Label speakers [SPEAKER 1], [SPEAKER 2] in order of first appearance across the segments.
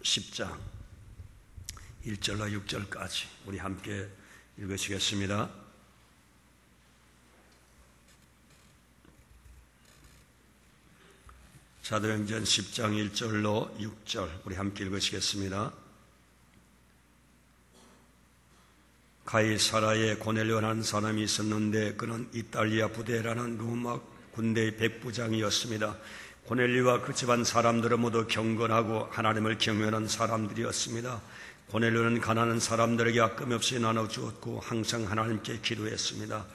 [SPEAKER 1] 10장 1절로 6절까지 우리 함께 읽으시겠습니다. 사도행전 10장 1절로 6절 우리 함께 읽으시겠습니다. 가이사라에 고넬료라는 사람이 있었는데 그는 이탈리아 부대라는 로마 군대의 백부장이었습니다. 고넬료와 그 집안 사람들은 모두 경건하고 하나님을 경외하는 사람들이었습니다. 고넬료는 가난한 사람들에게 아낌없이 나눠주었고 항상 하나님께 기도했습니다.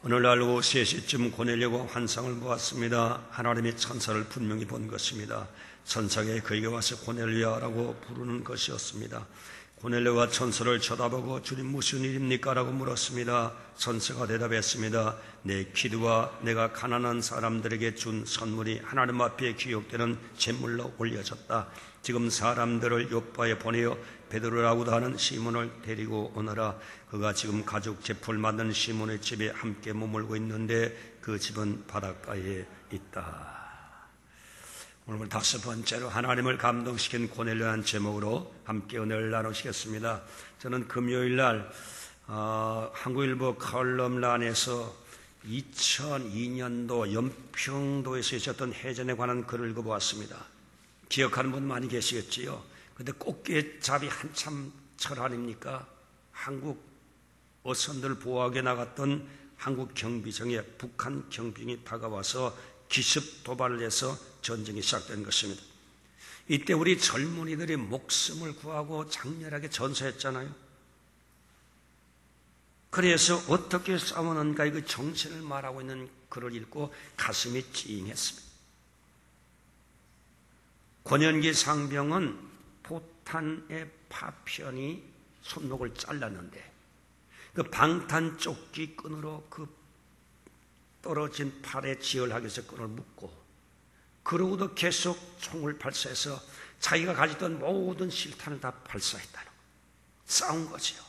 [SPEAKER 1] 오늘날 오후 3시쯤 고넬료가 환상을 보았습니다. 하나님의 천사를 분명히 본 것입니다. 천사가 그에게 와서 고넬료라고 부르는 것이었습니다. 고넬료가 천사를 쳐다보고 주님 무슨 일입니까? 라고 물었습니다. 천사가 대답했습니다. 내 기도와 내가 가난한 사람들에게 준 선물이 하나님 앞에 기억되는 제물로 올려졌다. 지금 사람들을 요빠에 보내어 베드로라고도 하는 시몬을 데리고 오너라. 그가 지금 가죽 제품을 만드는 시몬의 집에 함께 머물고 있는데 그 집은 바닷가에 있다. 오늘 5번째로 하나님을 감동시킨 고넬료라는 제목으로 함께 은혜를 나누시겠습니다. 저는 금요일날 한국일보 칼럼란에서 2002년도 연평도에서 있었던 해전에 관한 글을 읽어보았습니다. 기억하는 분 많이 계시겠지요? 그런데 꽃게잡이 한참 철 아닙니까? 한국 어선들 보호하게 나갔던 한국 경비정에 북한 경비정이 다가와서 기습 도발을 해서 전쟁이 시작된 것입니다. 이때 우리 젊은이들이 목숨을 구하고 장렬하게 전사했잖아요. 그래서 어떻게 싸우는가의 그 정신을 말하고 있는 글을 읽고 가슴이 찡했습니다. 권현기 상병은 포탄의 파편이 손목을 잘랐는데 그 방탄조끼 끈으로 그 떨어진 팔에 지혈하기 위해서 끈을 묶고 그러고도 계속 총을 발사해서 자기가 가지던 모든 실탄을 다 발사했다는 싸운 거지요.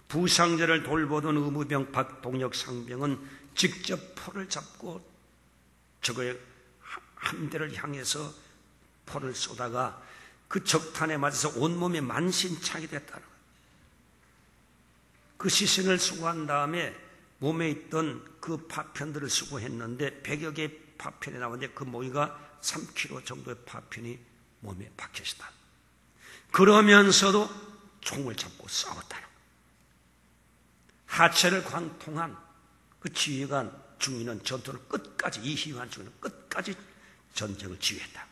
[SPEAKER 1] 부상자를 돌보던 의무병 박동혁 상병은 직접 포를 잡고 적의 함대를 향해서 포를 쏘다가 그 적탄에 맞아서 온몸이 만신창이 됐다는 거예요. 그 시신을 수거한 다음에 몸에 있던 그 파편들을 수거했는데 100여 개의 파편이 나왔는데 그 모이가 3kg 정도의 파편이 몸에 박혀있다. 그러면서도 총을 잡고 싸웠다는 하체를 관통한 그 지휘관 중위는 전투를 끝까지 이희환 중위는 끝까지 전쟁을 지휘했다.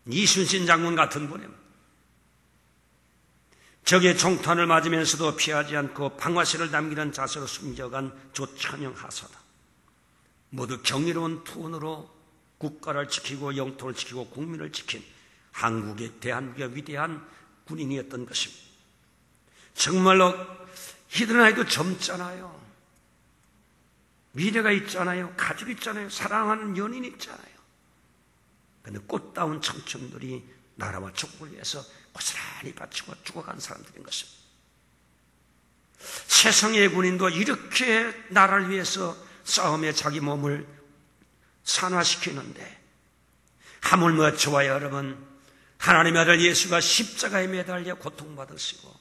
[SPEAKER 1] 이순신 장군 같은 분입니다. 적의 총탄을 맞으면서도 피하지 않고 방화쇠를 남기는 자세로 숨겨간 조천영 하사다. 모두 경이로운 투혼으로 국가를 지키고 영토를 지키고 국민을 지킨 한국의 대한민국의 위대한 군인이었던 것입니다. 정말로 히드나이도 젊잖아요. 미래가 있잖아요. 가족 있잖아요. 사랑하는 연인 있잖아요. 그런데 꽃다운 청춘들이 나라와 조국을 위해서 고스란히 바치고 죽어간 사람들인 것입니다. 세상의 군인도 이렇게 나라를 위해서 싸움에 자기 몸을 산화시키는데 하물며 저와 여러분 하나님의 아들 예수가 십자가에 매달려 고통받으시고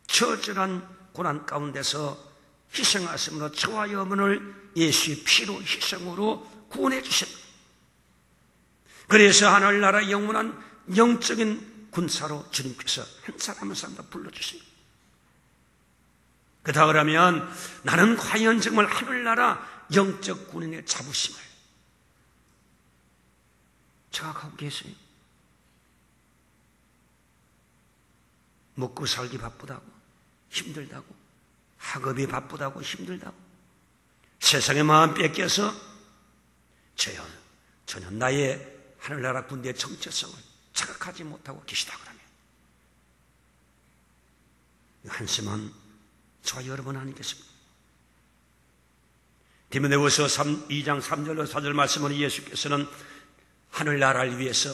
[SPEAKER 1] 처절한 고난 가운데서 희생하심으로 저와 여러분을 예수의 피로 희생으로 구원해 주십니다. 그래서 하늘나라 영원한 영적인 군사로 주님께서 한 사람 한 사람 다 불러주십니다. 그렇다 그러면 나는 과연 정말 하늘나라 영적 군인의 자부심을 생각하고 계세요? 먹고 살기 바쁘다고 힘들다고 학업이 바쁘다고 힘들다고 세상의 마음 뺏겨서 전혀 나의 하늘나라 군대의 정체성을 자각하지 못하고 계시다 그러면 한심한 저와 여러분 아니겠습니까? 디모데후서 2장 3절로 4절 말씀은 예수께서는 하늘나라를 위해서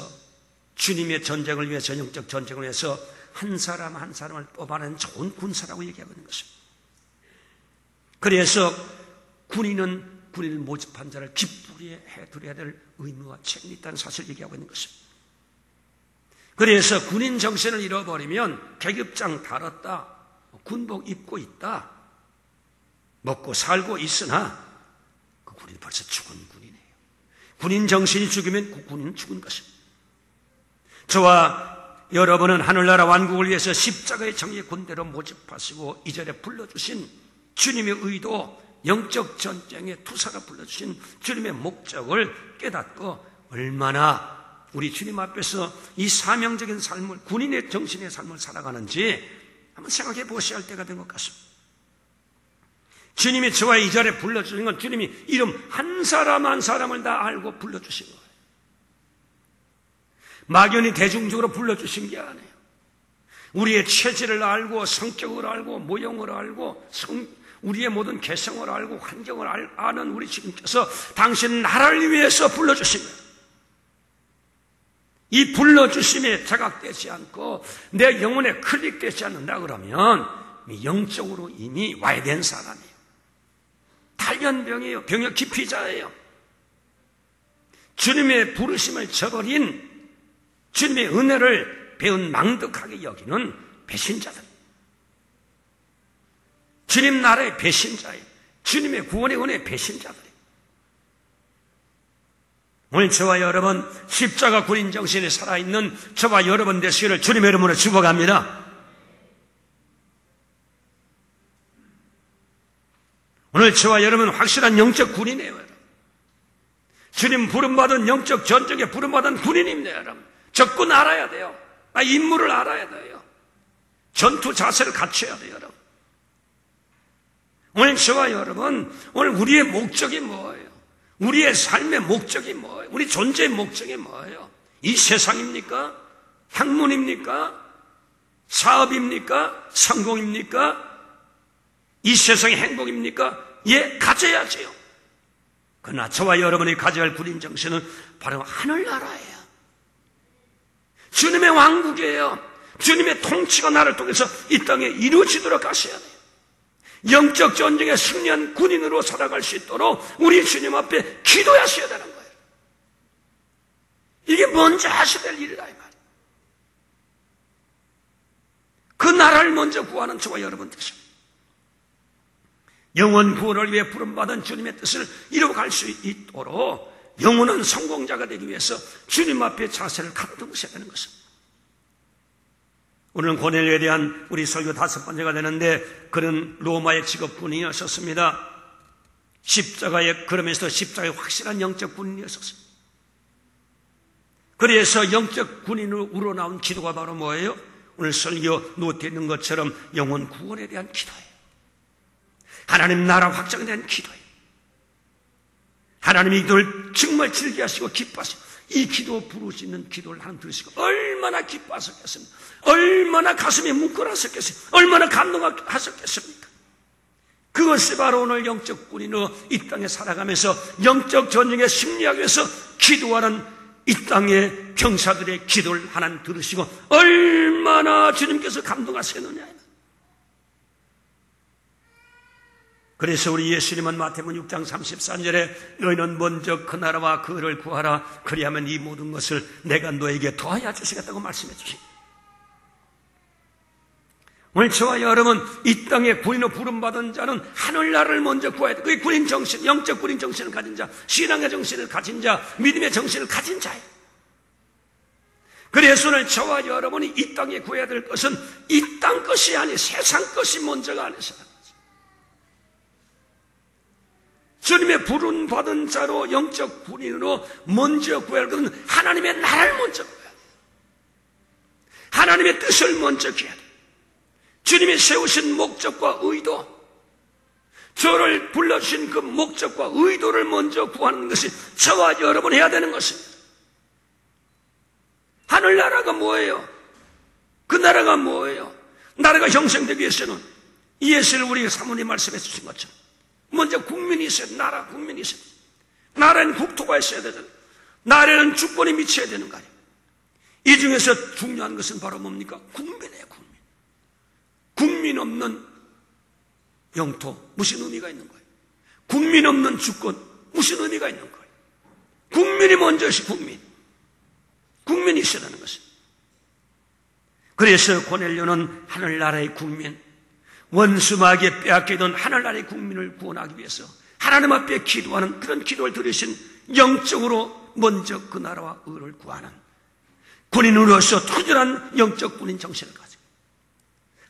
[SPEAKER 1] 주님의 전쟁을 위해서 영적 전쟁을 위해서 한 사람 한 사람을 뽑아내는 좋은 군사라고 얘기하고 있는 것입니다. 그래서 군인은 군인을 모집한 자를 기쁘게 해드려야 될 의무와 책임이 있다는 사실을 얘기하고 있는 것입니다. 그래서 군인 정신을 잃어버리면 계급장 달았다, 군복 입고 있다, 먹고 살고 있으나 그 군인 벌써 죽은 군이네요. 군인 정신이 죽으면 그 군인은 죽은 것입니다. 저와 여러분은 하늘나라 완국을 위해서 십자가의 정의 군대로 모집하시고 이 절에 불러주신 주님의 의도, 영적 전쟁의 투사가 불러주신 주님의 목적을 깨닫고 얼마나 우리 주님 앞에서 이 사명적인 삶을, 군인의 정신의 삶을 살아가는지 한번 생각해 보셔야 할 때가 된 것 같습니다. 주님이 저와 이 자리에 불러주신 건 주님이 이름 한 사람 한 사람을 다 알고 불러주신 거예요. 막연히 대중적으로 불러주신 게 아니에요. 우리의 체질을 알고 성격을 알고 모형을 알고 우리의 모든 개성을 알고 환경을 아는 우리 주님께서 당신 나라를 위해서 불러주신 거예요. 이 불러주심에 자각되지 않고 내 영혼에 클릭되지 않는다 그러면 영적으로 이미 와야 된 사람이에요. 탈변병이에요. 병역 기피자예요. 주님의 부르심을 저버린, 주님의 은혜를 배은 망덕하게 여기는 배신자들, 주님 나라의 배신자예요. 주님의 구원의 은혜의 배신자들이에요. 오늘 저와 여러분 십자가 군인 정신에 살아있는 저와 여러분 되시기를 주님의 이름으로 축복합니다. 오늘 저와 여러분은 확실한 영적 군인이에요. 여러분. 주님 부름받은 영적 전적에 부름받은 군인입니다. 여러분. 적군 알아야 돼요. 임무를 알아야 돼요. 전투 자세를 갖춰야 돼요. 여러분. 오늘 저와 여러분, 오늘 우리의 목적이 뭐예요? 우리의 삶의 목적이 뭐예요? 우리 존재의 목적이 뭐예요? 이 세상입니까? 학문입니까? 사업입니까? 성공입니까? 이 세상의 행복입니까? 예, 가져야지요. 그러나 저와 여러분이 가져야 할 군인 정신은 바로 하늘나라예요. 주님의 왕국이에요. 주님의 통치가 나를 통해서 이 땅에 이루어지도록 하셔야 돼요. 영적 전쟁에 승리한 군인으로 살아갈 수 있도록 우리 주님 앞에 기도하셔야 되는 거예요. 이게 먼저 하셔야 될 일이다 이 말이에요. 그 나라를 먼저 구하는 저와 여러분 되십니다. 영원 구원을 위해 부름받은 주님의 뜻을 이루어갈 수 있도록 영원한 성공자가 되기 위해서 주님 앞에 자세를 갖추셔야 되는 것입니다. 오늘은 고넬료에 대한 우리 설교 5번째가 되는데 그는 로마의 직업 군인이었습니다. 십자가에, 그러면서 십자가의 확실한 영적 군인이었습니다. 그래서 영적 군인으로 우러나온 기도가 바로 뭐예요? 오늘 설교 노트에 있는 것처럼 영혼 구원에 대한 기도예요. 하나님 나라 확장에 대한 기도예요. 하나님이 이걸 정말 즐겨하시고 기뻐하시고 이 기도 부르시는 기도를 하나님 들으시고 얼마나 기뻐하셨겠습니까? 얼마나 가슴이 뭉클하셨겠습니까? 얼마나 감동하셨겠습니까? 그것이 바로 오늘 영적 군인으로 이 땅에 살아가면서 영적 전쟁에 승리하기 위해서 기도하는 이 땅의 병사들의 기도를 하나님 들으시고 얼마나 주님께서 감동하시겠느냐. 그래서 우리 예수님은 마태복음 6장 34절에 너희는 먼저 그 나라와 그를 구하라. 그리하면 이 모든 것을 내가 너에게 더하여 주시겠다고 말씀해 주십니다. 오늘 저와 여러분 이 땅에 군인으로 부름받은 자는 하늘나라를 먼저 구해야 돼. 그게 군인 정신, 영적 군인 정신을 가진 자, 신앙의 정신을 가진 자, 믿음의 정신을 가진 자예요. 그래서 오늘 저와 여러분이 이 땅에 구해야 될 것은 이 땅 것이 아니 세상 것이 먼저가 아니잖아요. 주님의 부름받은 자로 영적 군인으로 먼저 구해야 할 것은 하나님의 나라를 먼저 구해야 돼요. 하나님의 뜻을 먼저 구해야 돼요. 주님이 세우신 목적과 의도, 저를 불러주신 그 목적과 의도를 먼저 구하는 것이 저와 여러분 해야 되는 것입니다. 하늘나라가 뭐예요? 그 나라가 뭐예요? 나라가 형성되기 위해서는 예수를 우리 사모님 말씀해 주신 것처럼 먼저 국민이 있어야 돼. 나라 국민이 있어야 돼. 나라는 국토가 있어야 되잖아요. 나라는 주권이 미쳐야 되는 거 아니에요. 이 중에서 중요한 것은 바로 뭡니까? 국민이에요. 국민. 국민 없는 영토 무슨 의미가 있는 거예요? 국민 없는 주권 무슨 의미가 있는 거예요? 국민이 먼저시 국민이 있어야 하는 것입니다. 그래서 고넬료는 하늘나라의 국민, 원수마귀에 빼앗기던 하늘나라의 국민을 구원하기 위해서 하나님 앞에 기도하는 그런 기도를 들으신, 영적으로 먼저 그 나라와 의를 구하는 군인으로서 투철한 영적 군인 정신을 가지고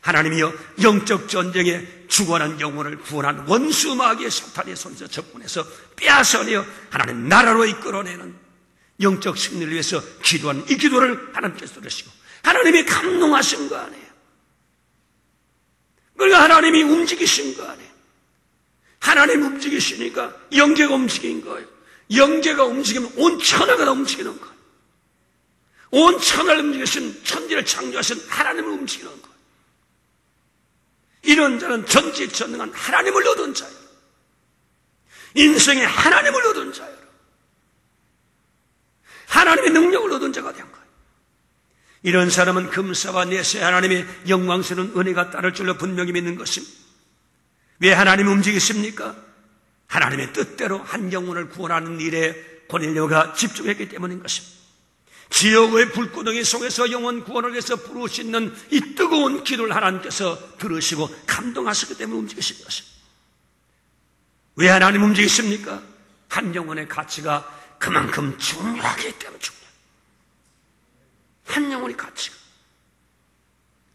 [SPEAKER 1] 하나님이여 영적 전쟁에 죽어가는 영혼을 구원한 원수마귀의 사탄의 손에서 접근해서 빼앗아내어 하나님 나라로 이끌어내는 영적 승리를 위해서 기도하는 이 기도를 하나님께서 들으시고 하나님이 감동하신 거 아니에요. 그러니까 하나님이 움직이신 거 아니에요. 하나님 움직이시니까 영계가 움직인 거예요. 영계가 움직이면 온 천하가 다 움직이는 거예요. 온 천하를 움직이신, 천지를 창조하신 하나님을 움직이는 거예요. 이런 자는 전지전능한 하나님을 얻은 자예요. 인생에 하나님을 얻은 자예요. 하나님의 능력을 얻은 자가 된 거예요. 이런 사람은 금사와 내세 하나님의 영광스러운 은혜가 따를 줄로 분명히 믿는 것입니다. 왜 하나님이 움직이십니까? 하나님의 뜻대로 한 영혼을 구원하는 일에 고넬료가 집중했기 때문인 것입니다. 지옥의 불구덩이 속에서 영혼 구원을 위해서 부르시는 이 뜨거운 기도를 하나님께서 들으시고 감동하셨기 때문에 움직이신 것입니다. 왜 하나님 움직이십니까? 한 영혼의 가치가 그만큼 중요하기 때문에 중요해요. 한 영혼의 가치가.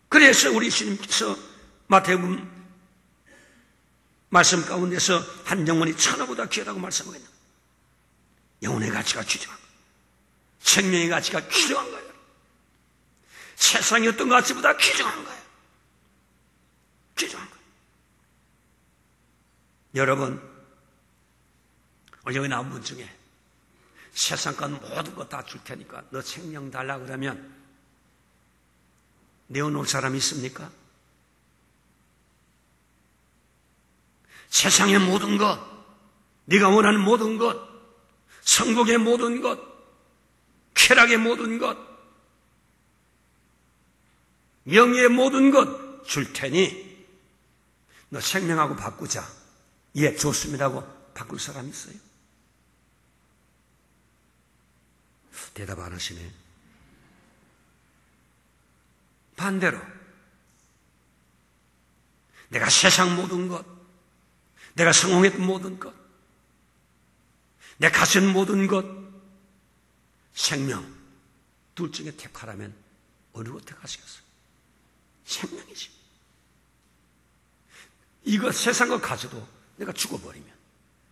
[SPEAKER 1] 그래서 우리 주님께서 마태복음 말씀 가운데서 한 영혼이 천하보다 귀하다고 말씀하겠다. 영혼의 가치가 귀중한 거예요. 생명의 가치가 귀중한 거예요. 세상의 어떤 가치보다 귀중한 거예요. 귀중한 거예요. 여러분, 여기 나온 분 중에 세상과 모든 것 다 줄 테니까 너 생명 달라 그러면 내어놓을 사람이 있습니까? 세상의 모든 것, 네가 원하는 모든 것, 성공의 모든 것, 쾌락의 모든 것, 명예의 모든 것 줄 테니 너 생명하고 바꾸자. 예, 좋습니다고 바꿀 사람 있어요? 대답 안 하시네. 반대로 내가 세상 모든 것, 내가 성공했던 모든 것, 내 가진 모든 것, 생명 둘 중에 택하라면 어느 것 택하시겠어요? 생명이지. 이거 세상 거 가져도 내가 죽어버리면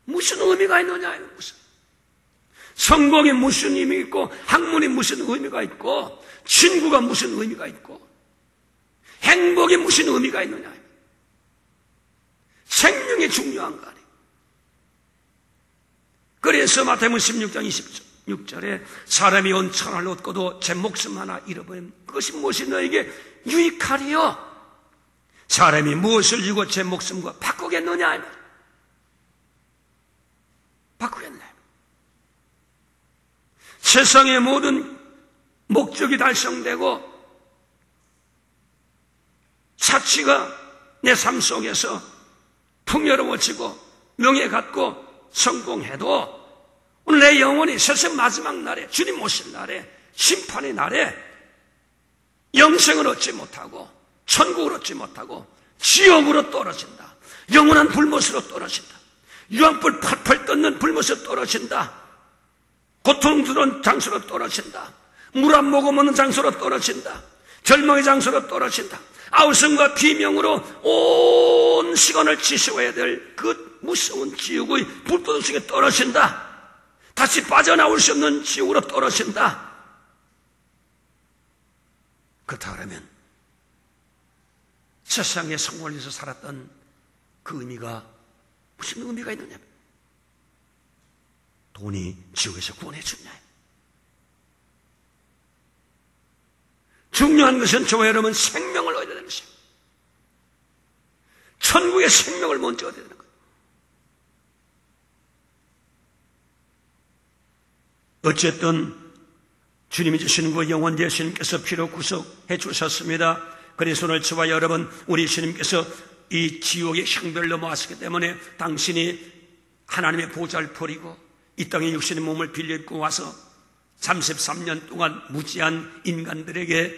[SPEAKER 1] 무슨 의미가 있느냐? 무슨 성공이 무슨 의미 있고, 학문이 무슨 의미가 있고, 친구가 무슨 의미가 있고, 행복이 무슨 의미가 있느냐? 생명이 중요한 거 아니에요. 그래서 마태복음 16장 26절에 사람이 온 천하를 얻고도 제 목숨 하나 잃어버리면 그것이 무엇이 너에게 유익하리요? 사람이 무엇을 주고 제 목숨과 바꾸겠느냐? 바꾸겠네. 세상의 모든 목적이 달성되고 사치가 내 삶 속에서 풍요로워지고 명예 갖고 성공해도 오늘 내 영혼이 세상 마지막 날에, 주님 오실 날에, 심판의 날에 영생을 얻지 못하고 천국을 얻지 못하고 지옥으로 떨어진다. 영원한 불못으로 떨어진다. 유황불 펄펄 떴는 불못으로 떨어진다. 고통스러운 장소로 떨어진다. 물 안 먹으면 장소로 떨어진다. 절망의 장소로 떨어진다. 아우성과 비명으로 온 시간을 지새워야 될 그 무서운 지옥의 불도덕 속에 떨어진다. 다시 빠져나올 수 없는 지옥으로 떨어진다. 그렇다면 세상의 성공을 위해서 살았던 그 의미가 무슨 의미가 있느냐? 돈이 지옥에서 구원해 주냐? 중요한 것은 저와 여러분 생명을 얻어야 되는 것입니다. 천국의 생명을 먼저 얻어야 되는 거예요. 어쨌든 주님이 주시는 그 영원 예수님께서 피로 구속해 주셨습니다. 그래서 오늘 저와 여러분, 우리 주님께서 이 지옥의 향배를 넘어왔기 때문에 당신이 하나님의 보좌를 버리고 이 땅에 육신의 몸을 빌려 입고 와서 33년 동안 무지한 인간들에게